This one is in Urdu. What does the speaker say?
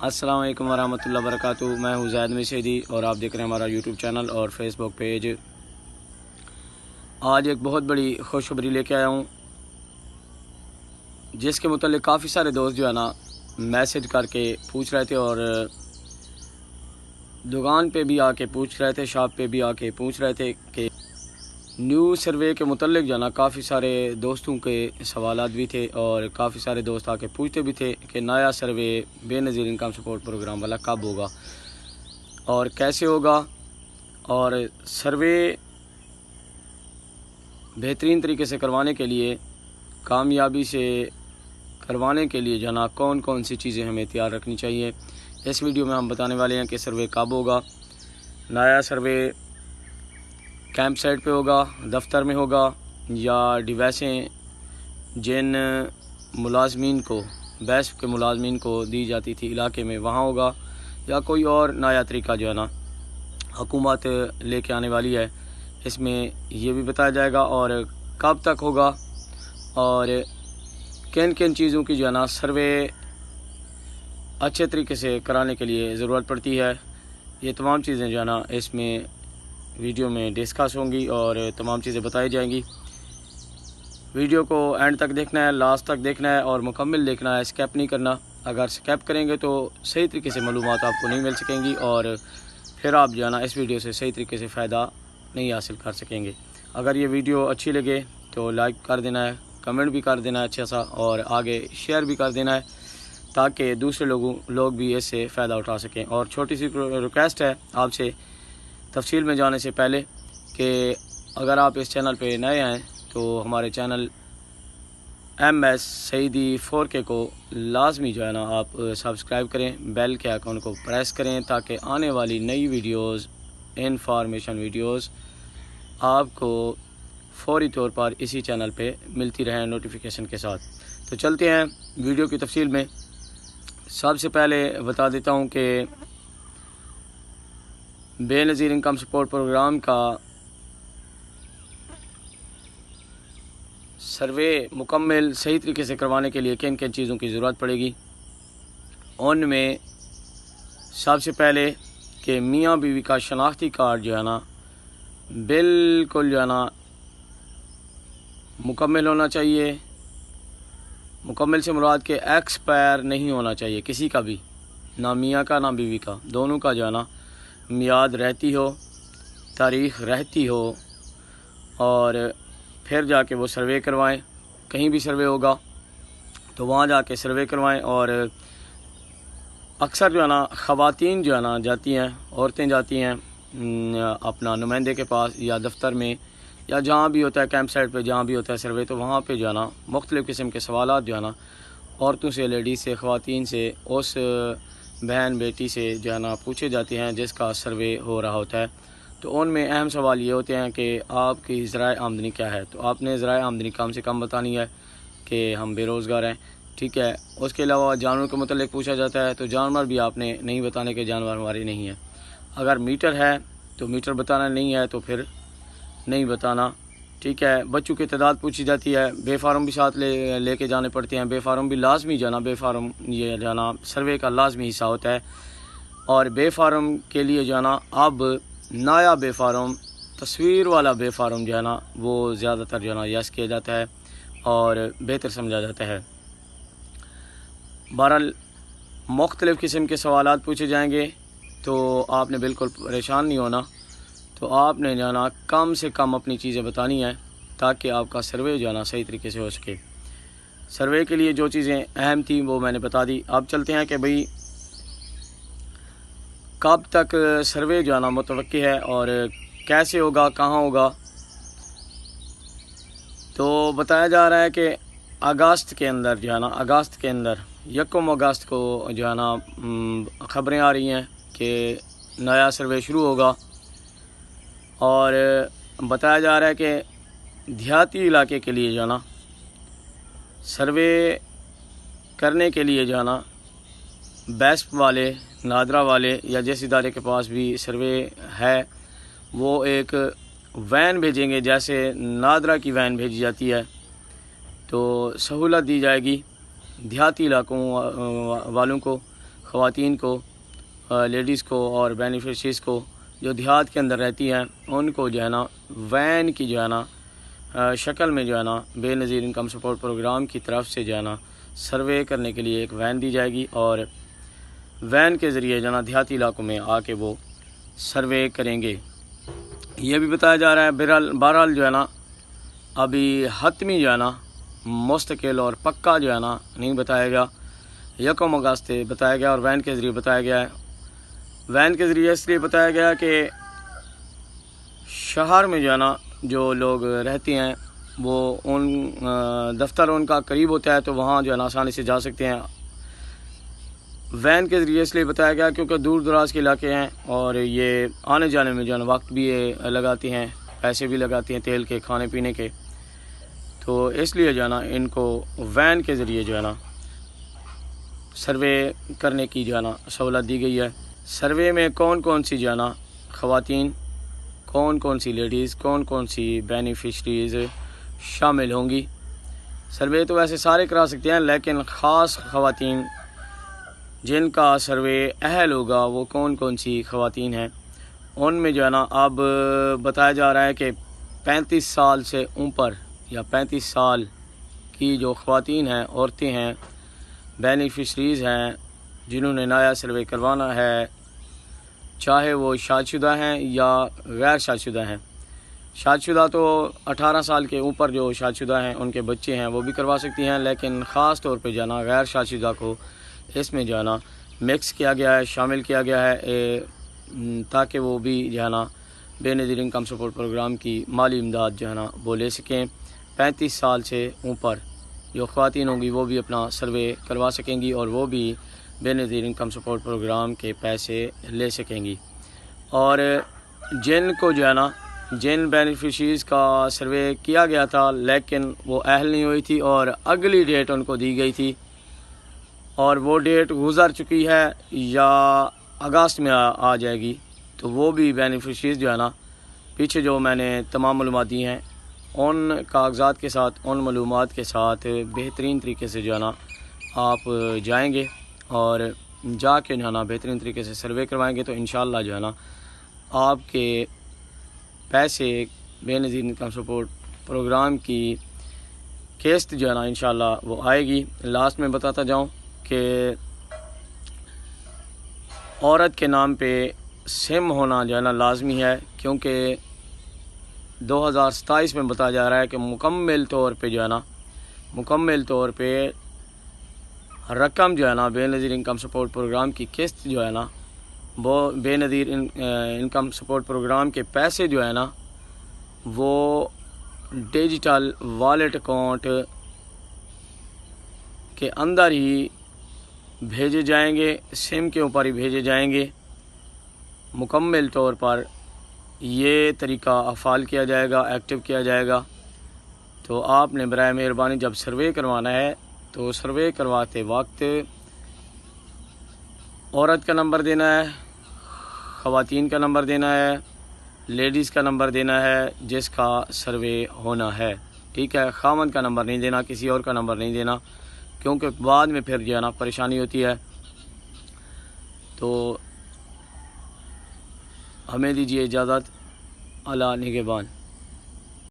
السلام علیکم ورحمۃ اللہ وبرکاتہ۔ میں ہوں زید مسیدی اور آپ دیکھ رہے ہیں ہمارا یوٹیوب چینل اور فیس بک پیج۔ آج ایک بہت بڑی خوشخبری لے کے آیا ہوں، جس کے متعلق کافی سارے دوست جو ہے نا میسج کر کے پوچھ رہے تھے، اور دکان پہ بھی آ کے پوچھ رہے تھے، شاپ پہ بھی آ کے پوچھ رہے تھے کہ نیو سروے کے متعلق جو ہے نا کافی سارے دوستوں کے سوالات بھی تھے، اور کافی سارے دوست آ کے پوچھتے بھی تھے کہ نیا سروے بے نظیر انکم سپورٹ پروگرام والا کب ہوگا اور کیسے ہوگا، اور سروے بہترین طریقے سے کروانے کے لیے، کامیابی سے کروانے کے لیے جو ہے نا کون کون سی چیزیں ہمیں تیار رکھنی چاہیے۔ اس ویڈیو میں ہم بتانے والے ہیں کہ سروے کب ہوگا۔ نیا سروے کیمپ سائٹ پہ ہوگا، دفتر میں ہوگا، یا ڈیوائسیں جن ملازمین کو بیسپ کے ملازمین کو دی جاتی تھی علاقے میں وہاں ہوگا، یا کوئی اور نیا طریقہ جو ہے نا حکومت لے کے آنے والی ہے۔ اس میں یہ بھی بتایا جائے گا اور کب تک ہوگا، اور کن کن چیزوں کی جو ہے نا سروے اچھے طریقے سے کرانے کے لیے ضرورت پڑتی ہے۔ یہ تمام چیزیں جو ہے نا اس میں ویڈیو میں ڈسکس ہوں گی اور تمام چیزیں بتائی جائیں گی۔ ویڈیو کو اینڈ تک دیکھنا ہے، لاسٹ تک دیکھنا ہے اور مکمل دیکھنا ہے، اسکیپ نہیں کرنا۔ اگر اسکیپ کریں گے تو صحیح طریقے سے معلومات آپ کو نہیں مل سکیں گی، اور پھر آپ جو ہے نا اس ویڈیو سے صحیح طریقے سے فائدہ نہیں حاصل کر سکیں گے۔ اگر یہ ویڈیو اچھی لگے تو لائک کر دینا ہے، کمنٹ بھی کر دینا ہے اچھا سا، اور آگے شیئر بھی کر دینا ہے تاکہ دوسرے لوگ بھی اس سے فائدہ اٹھا سکیں۔ اور چھوٹی سی ریکویسٹ ہے آپ سے تفصیل میں جانے سے پہلے کہ اگر آپ اس چینل پہ نئے ہیں تو ہمارے چینل MS سعیدی 4K کو لازمی جو ہے نا آپ سبسکرائب کریں، بیل کے آئیکن کو پریس کریں تاکہ آنے والی نئی ویڈیوز، انفارمیشن ویڈیوز آپ کو فوری طور پر اسی چینل پہ ملتی رہیں نوٹیفیکیشن کے ساتھ۔ تو چلتے ہیں ویڈیو کی تفصیل میں۔ سب سے پہلے بتا دیتا ہوں کہ بے نظیر انکم سپورٹ پروگرام کا سروے مکمل صحیح طریقے سے کروانے کے لیے کن کن چیزوں کی ضرورت پڑے گی۔ ان میں سب سے پہلے کہ میاں بیوی کا شناختی کارڈ جو ہے نا بالکل جو ہے نا مکمل ہونا چاہیے۔ مکمل سے مراد کہ ایکسپائر نہیں ہونا چاہیے کسی کا بھی، نہ میاں کا نہ بیوی کا، دونوں کا جو ہے نا میعاد رہتی ہو، تاریخ رہتی ہو، اور پھر جا کے وہ سروے کروائیں۔ کہیں بھی سروے ہوگا تو وہاں جا کے سروے کروائیں۔ اور اکثر جو ہے نا خواتین جو ہے نا جاتی ہیں، عورتیں جاتی ہیں اپنا نمائندے کے پاس یا دفتر میں یا جہاں بھی ہوتا ہے کیمپ سائٹ پہ، جہاں بھی ہوتا ہے سروے، تو وہاں پہ جو ہے نا مختلف قسم کے سوالات جو ہے نا عورتوں سے، لیڈیز سے، خواتین سے، اس بہن بیٹی سے جو ہے نا پوچھے جاتے ہیں جس کا سروے ہو رہا ہوتا ہے۔ تو ان میں اہم سوال یہ ہوتے ہیں کہ آپ کی ذرائع آمدنی کیا ہے۔ تو آپ نے ذرائع آمدنی کم سے کم بتانی ہے کہ ہم بے روزگار ہیں، ٹھیک ہے۔ اس کے علاوہ جانور کے متعلق پوچھا جاتا ہے، تو جانور بھی آپ نے نہیں بتانے کہ جانور ہمارے نہیں ہیں۔ اگر میٹر ہے تو میٹر بتانا، نہیں ہے تو پھر نہیں بتانا، ٹھیک ہے۔ بچوں کی تعداد پوچھی جاتی ہے، بے فارم بھی ساتھ لے کے جانے پڑتے ہیں۔ بے فارم بھی لازمی جانا، بے فارم یہ جانا سروے کا لازمی حصہ ہوتا ہے۔ اور بے فارم کے لیے جو ہے نا اب نیا بے فارم، تصویر والا بے فارم جو ہے نا وہ زیادہ تر جو ہے نا یس کیا جاتا ہے اور بہتر سمجھا جاتا ہے۔ بہرحال مختلف قسم کے سوالات پوچھے جائیں گے تو آپ نے بالکل پریشان نہیں ہونا۔ تو آپ نے جو ہے نا کم سے کم اپنی چیزیں بتانی ہیں تاکہ آپ کا سروے جو ہے نا صحیح طریقے سے ہو سکے۔ سروے کے لیے جو چیزیں اہم تھیں وہ میں نے بتا دی۔ اب چلتے ہیں کہ بھئی کب تک سروے جو ہے نا متوقع ہے اور کیسے ہوگا، کہاں ہوگا۔ تو بتایا جا رہا ہے کہ اگست کے اندر جو ہے نا، اگست کے اندر 1 اگست کو جو ہے نا خبریں آ رہی ہیں کہ نیا سروے شروع ہوگا۔ اور بتایا جا رہا ہے کہ دیہاتی علاقے کے لیے جو ہے نا سروے کرنے کے لیے جو ہے نا بیسپ والے، نادرا والے یا جس ادارے کے پاس بھی سروے ہے وہ ایک وین بھیجیں گے، جیسے نادرا کی وین بھیجی جاتی ہے، تو سہولت دی جائے گی دیہاتی علاقوں والوں کو، خواتین کو، لیڈیز کو اور بینیفیشریز کو جو دیہات کے اندر رہتی ہیں ان کو جو ہے نا وین کی جو ہے نا شکل میں جو ہے نا بے نظیر انکم سپورٹ پروگرام کی طرف سے جو ہے نا سروے کرنے کے لیے ایک وین دی جائے گی، اور وین کے ذریعے جو ہے نا دیہاتی علاقوں میں آ کے وہ سروے کریں گے۔ یہ بھی بتایا جا رہا ہے بہرحال جو ہے نا ابھی حتمی جو ہے نا مستقل اور پکا جو ہے نا نہیں بتایا گیا، 1 اگست بتایا گیا اور وین کے ذریعے بتایا گیا ہے۔ وین کے ذریعے اس لیے بتایا گیا کہ شہر میں جو ہے نا جو لوگ رہتے ہیں وہ ان دفتر ان کا قریب ہوتا ہے تو وہاں جو ہے نا آسانی سے جا سکتے ہیں۔ وین کے ذریعے اس لیے بتایا گیا کیونکہ دور دراز کے علاقے ہیں اور یہ آنے جانے میں جو ہے نا وقت بھی لگاتی ہیں، پیسے بھی لگاتی ہیں تیل کے، کھانے پینے کے، تو اس لیے جو ہے نا ان کو وین کے ذریعے جو ہے نا سروے کرنے کی جو ہے نا سہولت دی گئی ہے۔ سروے میں کون کون سی جو ہے نا خواتین، کون کون سی لیڈیز، کون کون سی بینیفیشریز شامل ہوں گی۔ سروے تو ویسے سارے کرا سکتے ہیں لیکن خاص خواتین جن کا سروے اہل ہوگا وہ کون کون سی خواتین ہیں، ان میں جو ہے نا اب بتایا جا رہا ہے کہ 35 سال سے اوپر یا 35 سال کی جو خواتین ہیں، عورتیں ہیں، بینیفیشریز ہیں جنہوں نے نیا سروے کروانا ہے، چاہے وہ شادی شدہ ہیں یا غیر شادی شدہ ہیں۔ شادی شدہ تو 18 سال کے اوپر جو شادی شدہ ہیں ان کے بچے ہیں وہ بھی کروا سکتی ہیں، لیکن خاص طور پہ جو ہے نا غیر شادی شدہ کو اس میں جو ہے نا مکس کیا گیا ہے، شامل کیا گیا ہے تاکہ وہ بھی جو ہے نا بے نظیر انکم سپورٹ پروگرام کی مالی امداد جو ہے نا وہ لے سکیں۔ 35 سال سے اوپر جو خواتین ہوں گی وہ بھی اپنا سروے کروا سکیں گی اور وہ بھی بے نظیر انکم سپورٹ پروگرام کے پیسے لے سکیں گی۔ اور جن کو جو ہے نا جن بینیفیشریز کا سروے کیا گیا تھا لیکن وہ اہل نہیں ہوئی تھی اور اگلی ڈیٹ ان کو دی گئی تھی اور وہ ڈیٹ گزر چکی ہے یا اگست میں آ جائے گی، تو وہ بھی بینیفیشریز جو ہے نا پیچھے جو میں نے تمام معلومات دی ہیں ان کاغذات کے ساتھ، ان معلومات کے ساتھ بہترین طریقے سے جو ہے نا آپ جائیں گے اور جا کے جو ہے نا بہترین طریقے سے سروے کروائیں گے تو انشاءاللہ جو ہے نا آپ کے پیسے بے نظیر انکم سپورٹ پروگرام کی قسط جو ہے نا انشاءاللہ وہ آئے گی۔ لاسٹ میں بتاتا جاؤں کہ عورت کے نام پہ سم ہونا جو ہے نا لازمی ہے، کیونکہ 2027 میں بتایا جا رہا ہے کہ مکمل طور پہ جو ہے نا مکمل طور پہ رقم جو ہے نا بے نظیر انکم سپورٹ پروگرام کی قسط جو ہے نا وہ بے نظیر انکم سپورٹ پروگرام کے پیسے جو ہے نا وہ ڈیجیٹل والیٹ اکاؤنٹ کے اندر ہی بھیجے جائیں گے، سم کے اوپر ہی بھیجے جائیں گے۔ مکمل طور پر یہ طریقہ فعال کیا جائے گا، ایکٹیو کیا جائے گا۔ تو آپ نے برائے مہربانی جب سروے کروانا ہے تو سروے کرواتے وقت عورت کا نمبر دینا ہے، خواتین کا نمبر دینا ہے، لیڈیز کا نمبر دینا ہے جس کا سروے ہونا ہے، ٹھیک ہے۔ خاوند کا نمبر نہیں دینا، کسی اور کا نمبر نہیں دینا، کیونکہ بعد میں پھر جو ہے نا پریشانی ہوتی ہے۔ تو ہمیں دیجیے اجازت، اللہ نگہبان۔